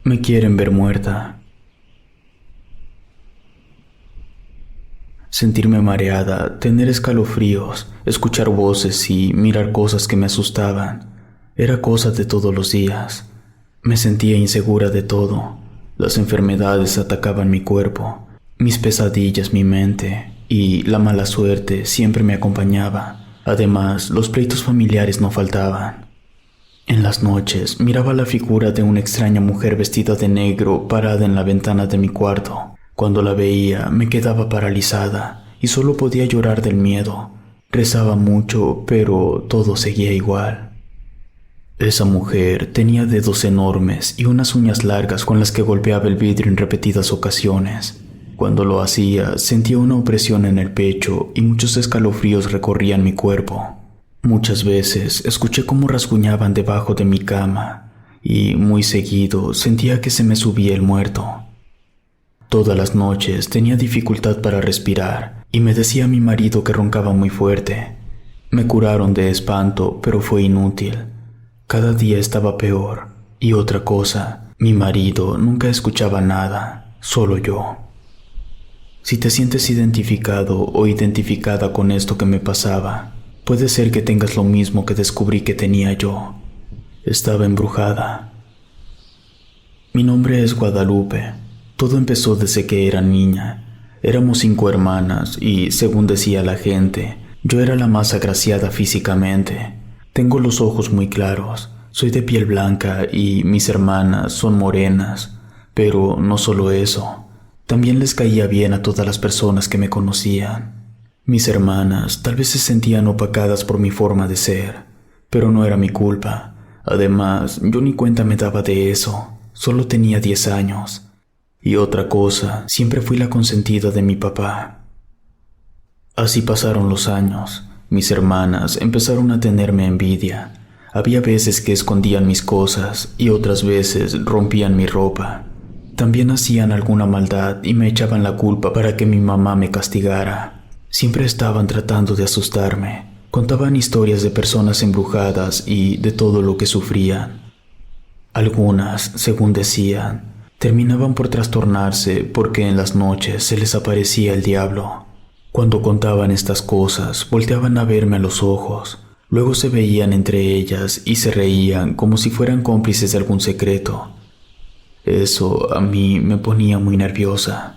Me quieren ver muerta. Sentirme mareada, tener escalofríos, escuchar voces y mirar cosas que me asustaban. Era cosa de todos los días. Me sentía insegura de todo. Las enfermedades atacaban mi cuerpo, mis pesadillas mi mente, y la mala suerte siempre me acompañaba. Además, los pleitos familiares no faltaban. En las noches miraba la figura de una extraña mujer vestida de negro parada en la ventana de mi cuarto. Cuando la veía me quedaba paralizada y solo podía llorar del miedo. Rezaba mucho, pero todo seguía igual. Esa mujer tenía dedos enormes y unas uñas largas con las que golpeaba el vidrio en repetidas ocasiones. Cuando lo hacía, sentía una opresión en el pecho y muchos escalofríos recorrían mi cuerpo. Muchas veces escuché cómo rasguñaban debajo de mi cama y muy seguido sentía que se me subía el muerto. Todas las noches tenía dificultad para respirar y me decía mi marido que roncaba muy fuerte. Me curaron de espanto, pero fue inútil. Cada día estaba peor. Y otra cosa, mi marido nunca escuchaba nada, solo yo. Si te sientes identificado o identificada con esto que me pasaba, puede ser que tengas lo mismo que descubrí que tenía yo. Estaba embrujada. Mi nombre es Guadalupe. Todo empezó desde que era niña. Éramos 5 hermanas y, según decía la gente, yo era la más agraciada físicamente. Tengo los ojos muy claros, soy de piel blanca y mis hermanas son morenas. Pero no solo eso, también les caía bien a todas las personas que me conocían. Mis hermanas tal vez se sentían opacadas por mi forma de ser, pero no era mi culpa. Además, yo ni cuenta me daba de eso, solo tenía 10 años. Y otra cosa, siempre fui la consentida de mi papá. Así pasaron los años. Mis hermanas empezaron a tenerme envidia. Había veces que escondían mis cosas y otras veces rompían mi ropa. También hacían alguna maldad y me echaban la culpa para que mi mamá me castigara. Siempre estaban tratando de asustarme. Contaban historias de personas embrujadas y de todo lo que sufrían. Algunas, según decían, terminaban por trastornarse porque en las noches se les aparecía el diablo. Cuando contaban estas cosas, volteaban a verme a los ojos. Luego se veían entre ellas y se reían como si fueran cómplices de algún secreto. Eso a mí me ponía muy nerviosa.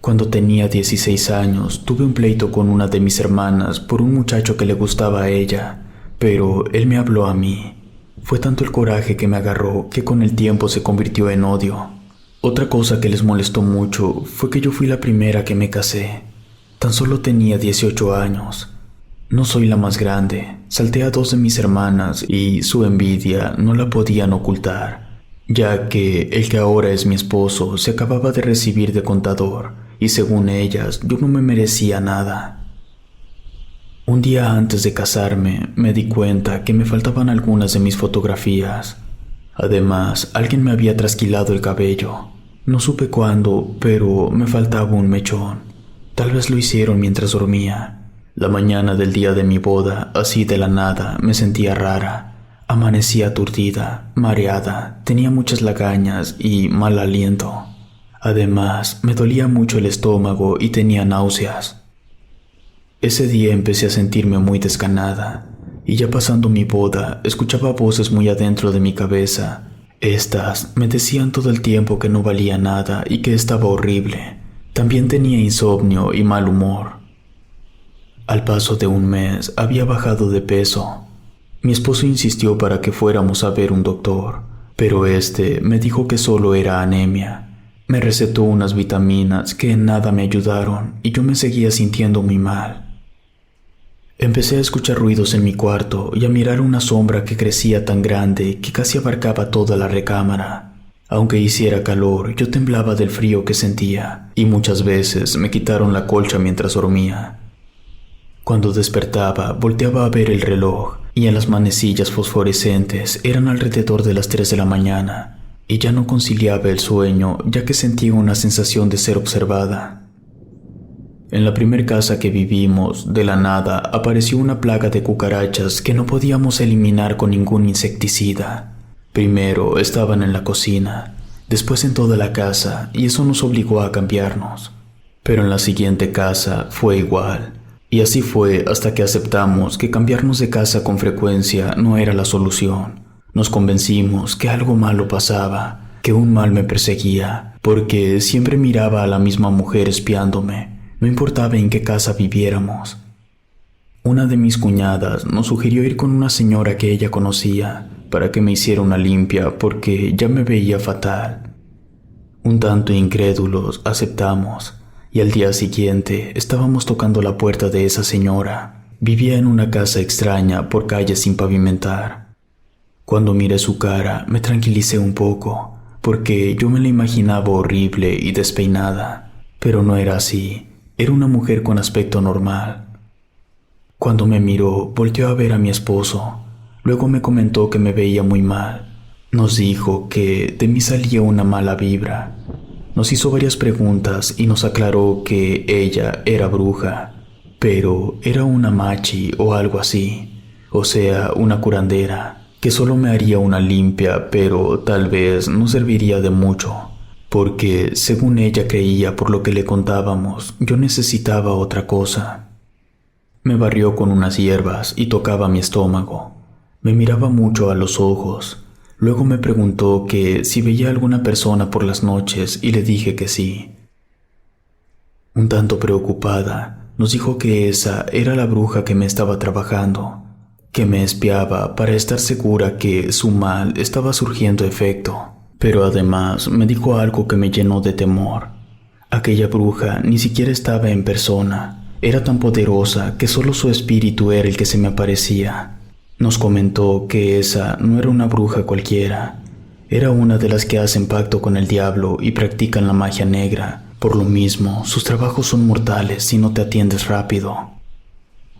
Cuando tenía 16 años, tuve un pleito con una de mis hermanas por un muchacho que le gustaba a ella, pero él me habló a mí. Fue tanto el coraje que me agarró que con el tiempo se convirtió en odio. Otra cosa que les molestó mucho fue que yo fui la primera que me casé. Tan solo tenía 18 años. No soy la más grande. Salté a 2 de mis hermanas y su envidia no la podían ocultar, ya que el que ahora es mi esposo se acababa de recibir de contador y según ellas yo no me merecía nada. Un día antes de casarme me di cuenta que me faltaban algunas de mis fotografías. Además, alguien me había trasquilado el cabello. No supe cuándo, pero me faltaba un mechón. Tal vez lo hicieron mientras dormía. La mañana del día de mi boda, así de la nada, me sentía rara. Amanecía aturdida, mareada, tenía muchas lagañas y mal aliento. Además, me dolía mucho el estómago y tenía náuseas. Ese día empecé a sentirme muy desganada, y ya pasando mi boda, escuchaba voces muy adentro de mi cabeza. Estas me decían todo el tiempo que no valía nada y que estaba horrible. También tenía insomnio y mal humor. Al paso de un mes había bajado de peso. Mi esposo insistió para que fuéramos a ver un doctor, pero este me dijo que solo era anemia. Me recetó unas vitaminas que en nada me ayudaron y yo me seguía sintiendo muy mal. Empecé a escuchar ruidos en mi cuarto y a mirar una sombra que crecía tan grande que casi abarcaba toda la recámara. Aunque hiciera calor, yo temblaba del frío que sentía y muchas veces me quitaron la colcha mientras dormía. Cuando despertaba, volteaba a ver el reloj y en las manecillas fosforescentes eran alrededor de las 3 de la mañana y ya no conciliaba el sueño ya que sentía una sensación de ser observada. En la primer casa que vivimos, de la nada, apareció una plaga de cucarachas que no podíamos eliminar con ningún insecticida. Primero estaban en la cocina, después en toda la casa, y eso nos obligó a cambiarnos. Pero en la siguiente casa fue igual, y así fue hasta que aceptamos que cambiarnos de casa con frecuencia no era la solución. Nos convencimos que algo malo pasaba, que un mal me perseguía, porque siempre miraba a la misma mujer espiándome, no importaba en qué casa viviéramos. Una de mis cuñadas nos sugirió ir con una señora que ella conocía para que me hiciera una limpia porque ya me veía fatal. Un tanto incrédulos aceptamos y al día siguiente estábamos tocando la puerta de esa señora. Vivía en una casa extraña por calles sin pavimentar. Cuando miré su cara me tranquilicé un poco porque yo me la imaginaba horrible y despeinada, pero no era así, era una mujer con aspecto normal. Cuando me miró, volteó a ver a mi esposo. Luego me comentó que me veía muy mal. Nos dijo que de mí salía una mala vibra. Nos hizo varias preguntas y nos aclaró que ella era bruja, pero era una machi o algo así, o sea, una curandera, que solo me haría una limpia, pero tal vez no serviría de mucho, porque según ella creía por lo que le contábamos, yo necesitaba otra cosa. Me barrió con unas hierbas y tocaba mi estómago. Me miraba mucho a los ojos. Luego me preguntó que si veía alguna persona por las noches y le dije que sí. Un tanto preocupada, nos dijo que esa era la bruja que me estaba trabajando, que me espiaba para estar segura que su mal estaba surgiendo efecto. Pero además me dijo algo que me llenó de temor. Aquella bruja ni siquiera estaba en persona. Era tan poderosa que solo su espíritu era el que se me aparecía. Nos comentó que esa no era una bruja cualquiera. Era una de las que hacen pacto con el diablo y practican la magia negra. Por lo mismo, sus trabajos son mortales si no te atiendes rápido.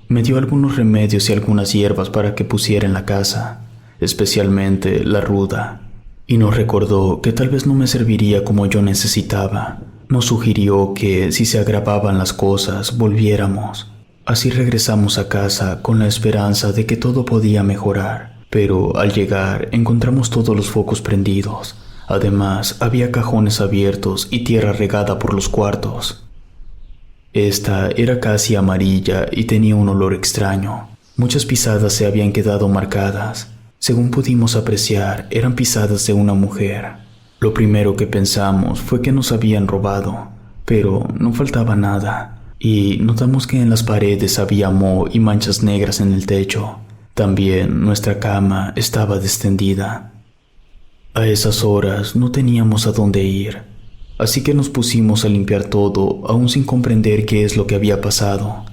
Me dio algunos remedios y algunas hierbas para que pusiera en la casa, especialmente la ruda, y nos recordó que tal vez no me serviría como yo necesitaba. Nos sugirió que si se agravaban las cosas, volviéramos. Así regresamos a casa con la esperanza de que todo podía mejorar, pero al llegar encontramos todos los focos prendidos. Además, había cajones abiertos y tierra regada por los cuartos. Esta era casi amarilla y tenía un olor extraño. Muchas pisadas se habían quedado marcadas. Según pudimos apreciar, eran pisadas de una mujer. Lo primero que pensamos fue que nos habían robado, pero no faltaba nada, y notamos que en las paredes había moho y manchas negras en el techo. También nuestra cama estaba descendida. A esas horas no teníamos a dónde ir, así que nos pusimos a limpiar todo, aún sin comprender qué es lo que había pasado.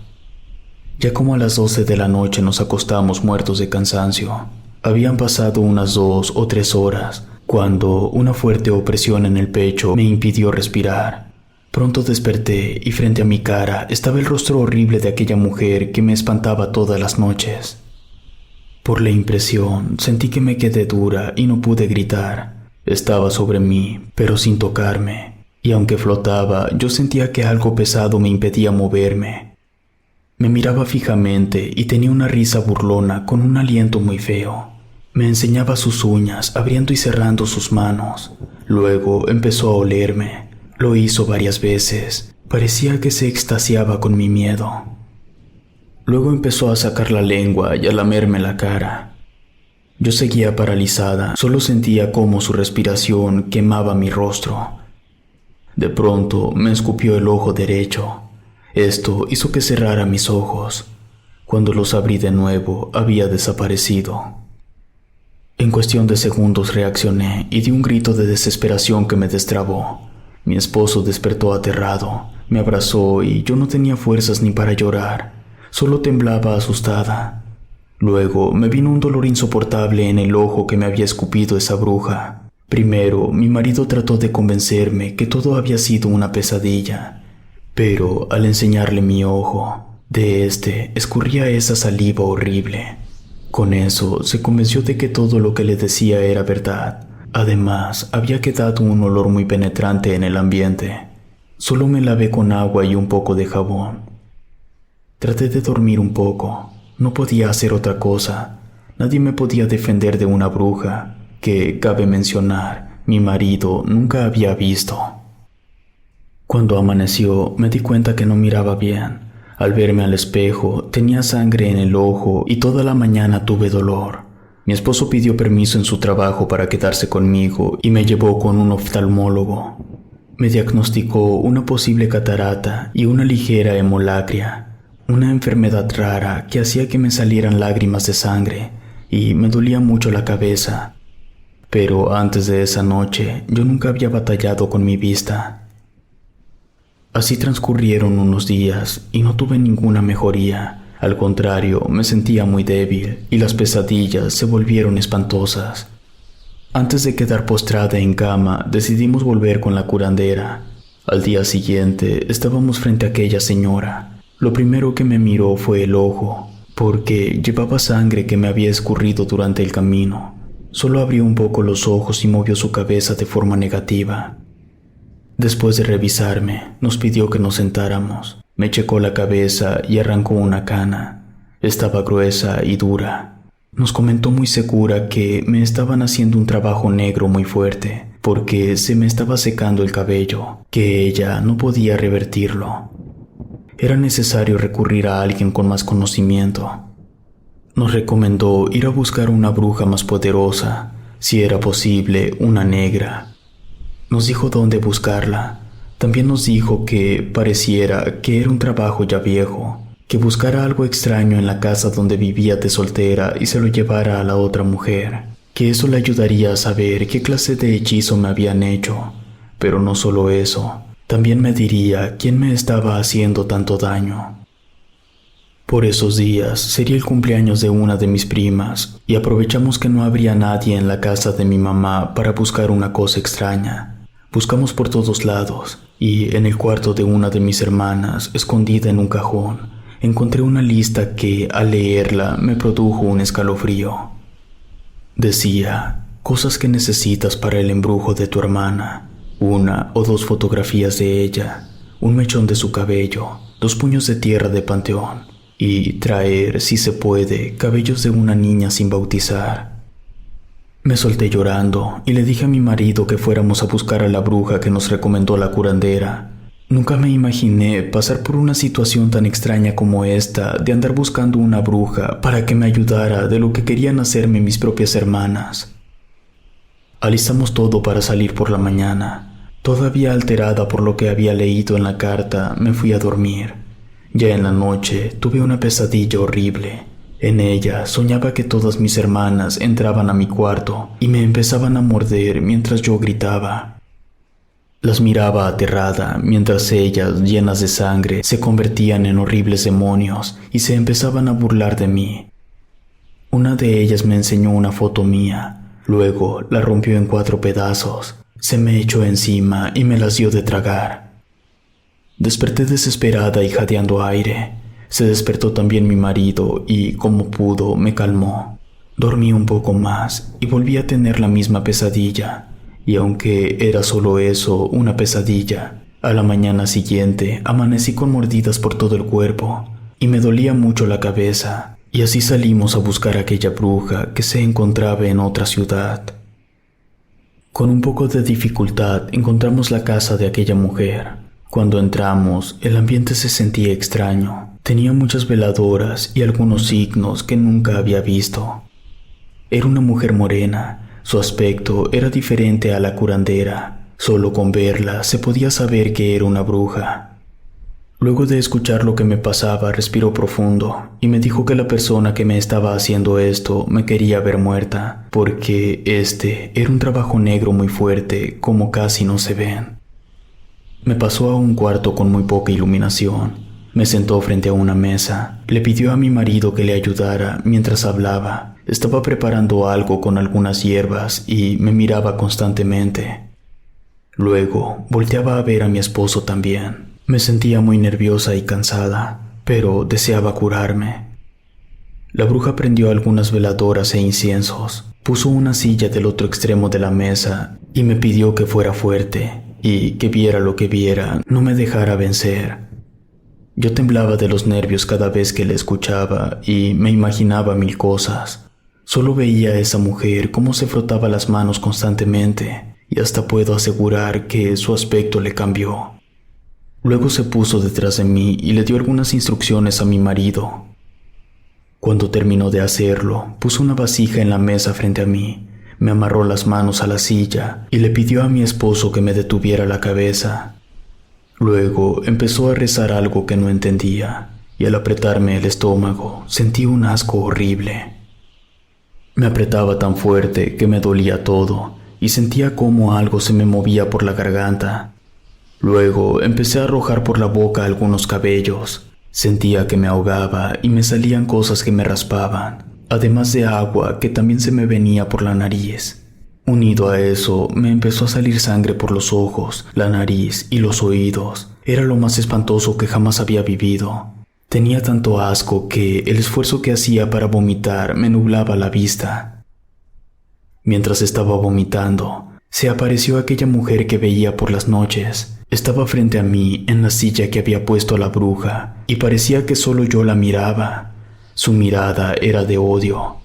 Ya como a las 12 de la noche nos acostamos muertos de cansancio. Habían pasado unas 2 o 3 horas, cuando una fuerte opresión en el pecho me impidió respirar. Pronto desperté y frente a mi cara estaba el rostro horrible de aquella mujer que me espantaba todas las noches. Por la impresión, sentí que me quedé dura y no pude gritar. Estaba sobre mí, pero sin tocarme, y aunque flotaba, yo sentía que algo pesado me impedía moverme. Me miraba fijamente y tenía una risa burlona con un aliento muy feo. Me enseñaba sus uñas, abriendo y cerrando sus manos. Luego empezó a olerme. Lo hizo varias veces. Parecía que se extasiaba con mi miedo. Luego empezó a sacar la lengua y a lamerme la cara. Yo seguía paralizada, solo sentía cómo su respiración quemaba mi rostro. De pronto me escupió el ojo derecho. Esto hizo que cerrara mis ojos. Cuando los abrí de nuevo, había desaparecido. En cuestión de segundos reaccioné y di un grito de desesperación que me destrabó. Mi esposo despertó aterrado, me abrazó y yo no tenía fuerzas ni para llorar, solo temblaba asustada. Luego me vino un dolor insoportable en el ojo que me había escupido esa bruja. Primero, mi marido trató de convencerme que todo había sido una pesadilla, pero al enseñarle mi ojo, de este escurría esa saliva horrible. Con eso se convenció de que todo lo que le decía era verdad. Además, había quedado un olor muy penetrante en el ambiente. Solo me lavé con agua y un poco de jabón. Traté de dormir un poco. No podía hacer otra cosa. Nadie me podía defender de una bruja. que, cabe mencionar, mi marido nunca había visto. Cuando amaneció, me di cuenta que no miraba bien. Al verme al espejo, tenía sangre en el ojo y toda la mañana tuve dolor. Mi esposo pidió permiso en su trabajo para quedarse conmigo y me llevó con un oftalmólogo. Me diagnosticó una posible catarata y una ligera hemolacria, una enfermedad rara que hacía que me salieran lágrimas de sangre y me dolía mucho la cabeza. Pero antes de esa noche, yo nunca había batallado con mi vista. Así transcurrieron unos días y no tuve ninguna mejoría. Al contrario, me sentía muy débil y las pesadillas se volvieron espantosas. Antes de quedar postrada en cama, decidimos volver con la curandera. Al día siguiente, estábamos frente a aquella señora. Lo primero que me miró fue el ojo, porque llevaba sangre que me había escurrido durante el camino. Solo abrió un poco los ojos y movió su cabeza de forma negativa. Después de revisarme, nos pidió que nos sentáramos. Me checó la cabeza y arrancó una cana. Estaba gruesa y dura. Nos comentó muy segura que me estaban haciendo un trabajo negro muy fuerte, porque se me estaba secando el cabello, que ella no podía revertirlo. Era necesario recurrir a alguien con más conocimiento. Nos recomendó ir a buscar una bruja más poderosa, si era posible, una negra. Nos dijo dónde buscarla. También nos dijo que pareciera que era un trabajo ya viejo, que buscara algo extraño en la casa donde vivía de soltera y se lo llevara a la otra mujer, que eso le ayudaría a saber qué clase de hechizo me habían hecho. Pero no solo eso, también me diría quién me estaba haciendo tanto daño. Por esos días sería el cumpleaños de una de mis primas y aprovechamos que no habría nadie en la casa de mi mamá para buscar una cosa extraña. Buscamos por todos lados y en el cuarto de una de mis hermanas, escondida en un cajón, encontré una lista que, al leerla, me produjo un escalofrío. Decía, cosas que necesitas para el embrujo de tu hermana, 1 o 2 fotografías de ella, un mechón de su cabello, 2 puños de tierra de panteón y traer, si se puede, cabellos de una niña sin bautizar. Me solté llorando y le dije a mi marido que fuéramos a buscar a la bruja que nos recomendó la curandera. Nunca me imaginé pasar por una situación tan extraña como esta de andar buscando una bruja para que me ayudara de lo que querían hacerme mis propias hermanas. Alistamos todo para salir por la mañana. Todavía alterada por lo que había leído en la carta, me fui a dormir. Ya en la noche tuve una pesadilla horrible. En ella soñaba que todas mis hermanas entraban a mi cuarto y me empezaban a morder mientras yo gritaba. Las miraba aterrada mientras ellas, llenas de sangre, se convertían en horribles demonios y se empezaban a burlar de mí. Una de ellas me enseñó una foto mía, luego la rompió en 4 pedazos, se me echó encima y me las dio de tragar. Desperté desesperada y jadeando aire. Se despertó también mi marido y, como pudo, me calmó. Dormí un poco más y volví a tener la misma pesadilla. Y aunque era solo eso, una pesadilla, a la mañana siguiente amanecí con mordidas por todo el cuerpo y me dolía mucho la cabeza. Y así salimos a buscar a aquella bruja que se encontraba en otra ciudad. Con un poco de dificultad encontramos la casa de aquella mujer. Cuando entramos, el ambiente se sentía extraño. Tenía muchas veladoras y algunos signos que nunca había visto. Era una mujer morena. Su aspecto era diferente a la curandera. Solo con verla se podía saber que era una bruja. Luego de escuchar lo que me pasaba, respiró profundo y me dijo que la persona que me estaba haciendo esto me quería ver muerta, porque este era un trabajo negro muy fuerte, como casi no se ven. Me pasó a un cuarto con muy poca iluminación. Me sentó frente a una mesa. Le pidió a mi marido que le ayudara mientras hablaba. Estaba preparando algo con algunas hierbas y me miraba constantemente. Luego volteaba a ver a mi esposo también. Me sentía muy nerviosa y cansada, pero deseaba curarme. La bruja prendió algunas veladoras e inciensos, puso una silla del otro extremo de la mesa y me pidió que fuera fuerte y que viera lo que viera, no me dejara vencer. Yo temblaba de los nervios cada vez que le escuchaba y me imaginaba 1000 cosas. Solo veía a esa mujer cómo se frotaba las manos constantemente y hasta puedo asegurar que su aspecto le cambió. Luego se puso detrás de mí y le dio algunas instrucciones a mi marido. Cuando terminó de hacerlo, puso una vasija en la mesa frente a mí, me amarró las manos a la silla y le pidió a mi esposo que me detuviera la cabeza. Luego empezó a rezar algo que no entendía y al apretarme el estómago sentí un asco horrible. Me apretaba tan fuerte que me dolía todo y sentía como algo se me movía por la garganta. Luego empecé a arrojar por la boca algunos cabellos. Sentía que me ahogaba y me salían cosas que me raspaban, además de agua que también se me venía por la nariz. Unido a eso, me empezó a salir sangre por los ojos, la nariz y los oídos. Era lo más espantoso que jamás había vivido. Tenía tanto asco que el esfuerzo que hacía para vomitar me nublaba la vista. Mientras estaba vomitando, se apareció aquella mujer que veía por las noches. Estaba frente a mí en la silla que había puesto la bruja y parecía que solo yo la miraba. Su mirada era de odio.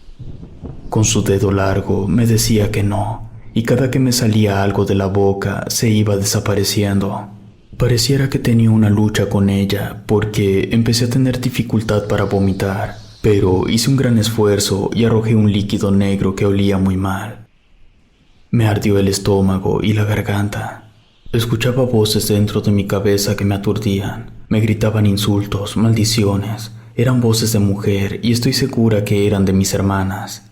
Con su dedo largo me decía que no, y cada que me salía algo de la boca se iba desapareciendo. Pareciera que tenía una lucha con ella porque empecé a tener dificultad para vomitar, pero hice un gran esfuerzo y arrojé un líquido negro que olía muy mal. Me ardió el estómago y la garganta. Escuchaba voces dentro de mi cabeza que me aturdían. Me gritaban insultos, maldiciones. Eran voces de mujer y estoy segura que eran de mis hermanas.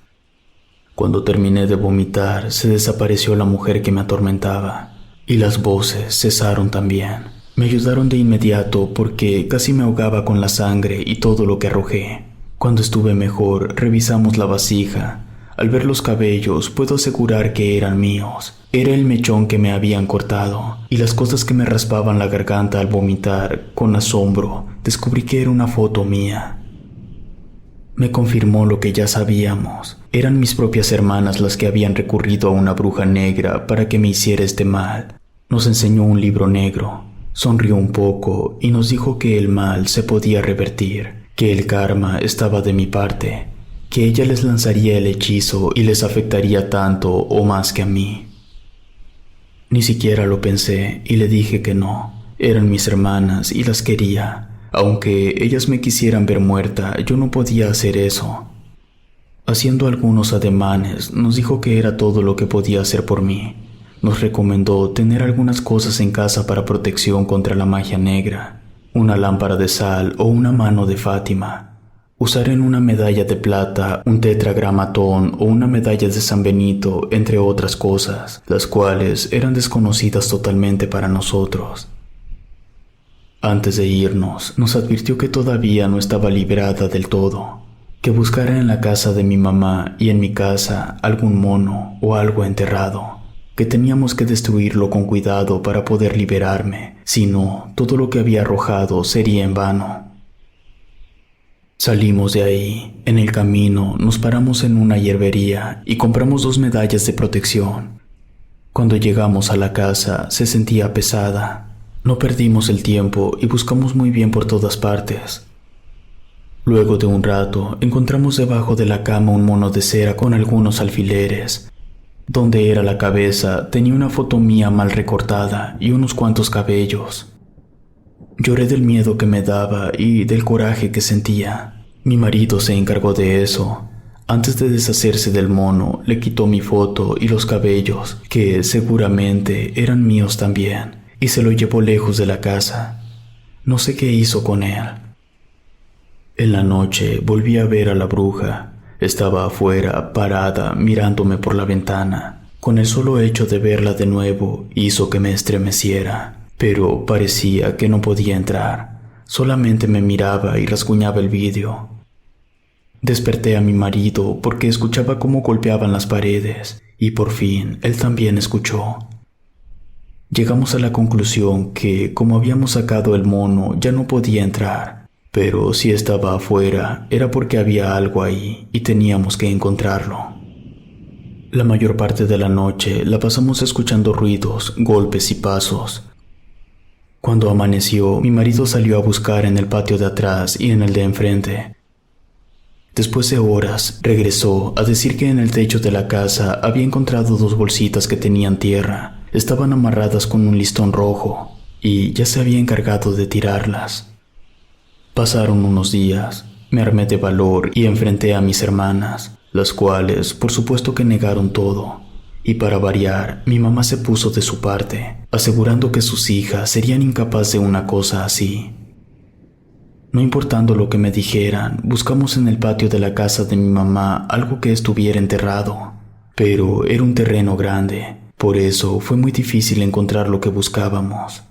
Cuando terminé de vomitar, se desapareció la mujer que me atormentaba y las voces cesaron también. Me ayudaron de inmediato porque casi me ahogaba con la sangre y todo lo que arrojé. Cuando estuve mejor, revisamos la vasija. Al ver los cabellos, puedo asegurar que eran míos. Era el mechón que me habían cortado, y las cosas que me raspaban la garganta al vomitar, con asombro, descubrí que era una foto mía. Me confirmó lo que ya sabíamos. Eran mis propias hermanas las que habían recurrido a una bruja negra para que me hiciera este mal. Nos enseñó un libro negro, sonrió un poco y nos dijo que el mal se podía revertir, que el karma estaba de mi parte, que ella les lanzaría el hechizo y les afectaría tanto o más que a mí. Ni siquiera lo pensé y le dije que no. Eran mis hermanas y las quería. Aunque ellas me quisieran ver muerta, yo no podía hacer eso. Haciendo algunos ademanes, nos dijo que era todo lo que podía hacer por mí. Nos recomendó tener algunas cosas en casa para protección contra la magia negra, una lámpara de sal o una mano de Fátima. Usar en una medalla de plata un tetragramatón o una medalla de San Benito, entre otras cosas, las cuales eran desconocidas totalmente para nosotros. Antes de irnos, nos advirtió que todavía no estaba liberada del todo, que buscara en la casa de mi mamá y en mi casa algún mono o algo enterrado, que teníamos que destruirlo con cuidado para poder liberarme, si no, todo lo que había arrojado sería en vano. Salimos de ahí. En el camino nos paramos en una hierbería y compramos 2 medallas de protección. Cuando llegamos a la casa se sentía pesada. No perdimos el tiempo y buscamos muy bien por todas partes. Luego de un rato encontramos debajo de la cama un mono de cera con algunos alfileres. Donde era la cabeza tenía una foto mía mal recortada y unos cuantos cabellos. Lloré del miedo que me daba y del coraje que sentía. Mi marido se encargó de eso. Antes de deshacerse del mono, le quitó mi foto y los cabellos, que seguramente eran míos también, y se lo llevó lejos de la casa. No sé qué hizo con él. En la noche volví a ver a la bruja. Estaba afuera, parada, mirándome por la ventana. Con el solo hecho de verla de nuevo hizo que me estremeciera. Pero parecía que no podía entrar. Solamente me miraba y rasguñaba el vidrio. Desperté a mi marido porque escuchaba cómo golpeaban las paredes y por fin él también escuchó. Llegamos a la conclusión que como habíamos sacado el mono ya no podía entrar, pero si estaba afuera era porque había algo ahí y teníamos que encontrarlo. La mayor parte de la noche la pasamos escuchando ruidos, golpes y pasos. Cuando amaneció, mi marido salió a buscar en el patio de atrás y en el de enfrente. Después de horas, regresó a decir que en el techo de la casa había encontrado 2 bolsitas que tenían tierra. Estaban amarradas con un listón rojo y ya se había encargado de tirarlas. Pasaron unos días. Me armé de valor y enfrenté a mis hermanas, las cuales, por supuesto que negaron todo. Y para variar, mi mamá se puso de su parte, asegurando que sus hijas serían incapaces de una cosa así. No importando lo que me dijeran, buscamos en el patio de la casa de mi mamá algo que estuviera enterrado, pero era un terreno grande, por eso fue muy difícil encontrar lo que buscábamos.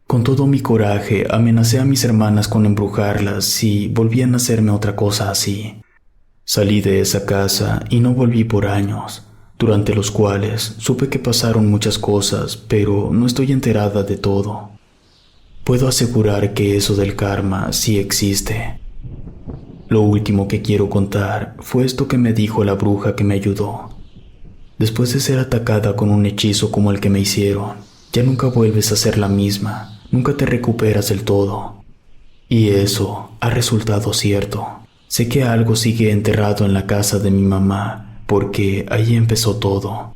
Con todo mi coraje, amenacé a mis hermanas con embrujarlas si volvían a hacerme otra cosa así. Salí de esa casa y no volví por años, durante los cuales supe que pasaron muchas cosas, pero no estoy enterada de todo. Puedo asegurar que eso del karma sí existe. Lo último que quiero contar fue esto que me dijo la bruja que me ayudó. Después de ser atacada con un hechizo como el que me hicieron, ya nunca vuelves a ser la misma. Nunca te recuperas del todo. Y eso ha resultado cierto. Sé que algo sigue enterrado en la casa de mi mamá, porque ahí empezó todo.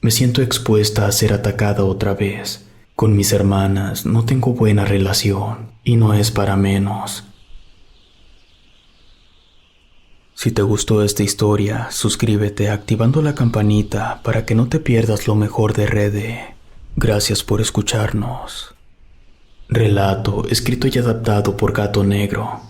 Me siento expuesta a ser atacada otra vez. Con mis hermanas no tengo buena relación, y no es para menos. Si te gustó esta historia, suscríbete activando la campanita para que no te pierdas lo mejor de Rede. Gracias por escucharnos. Relato escrito y adaptado por Gato Negro.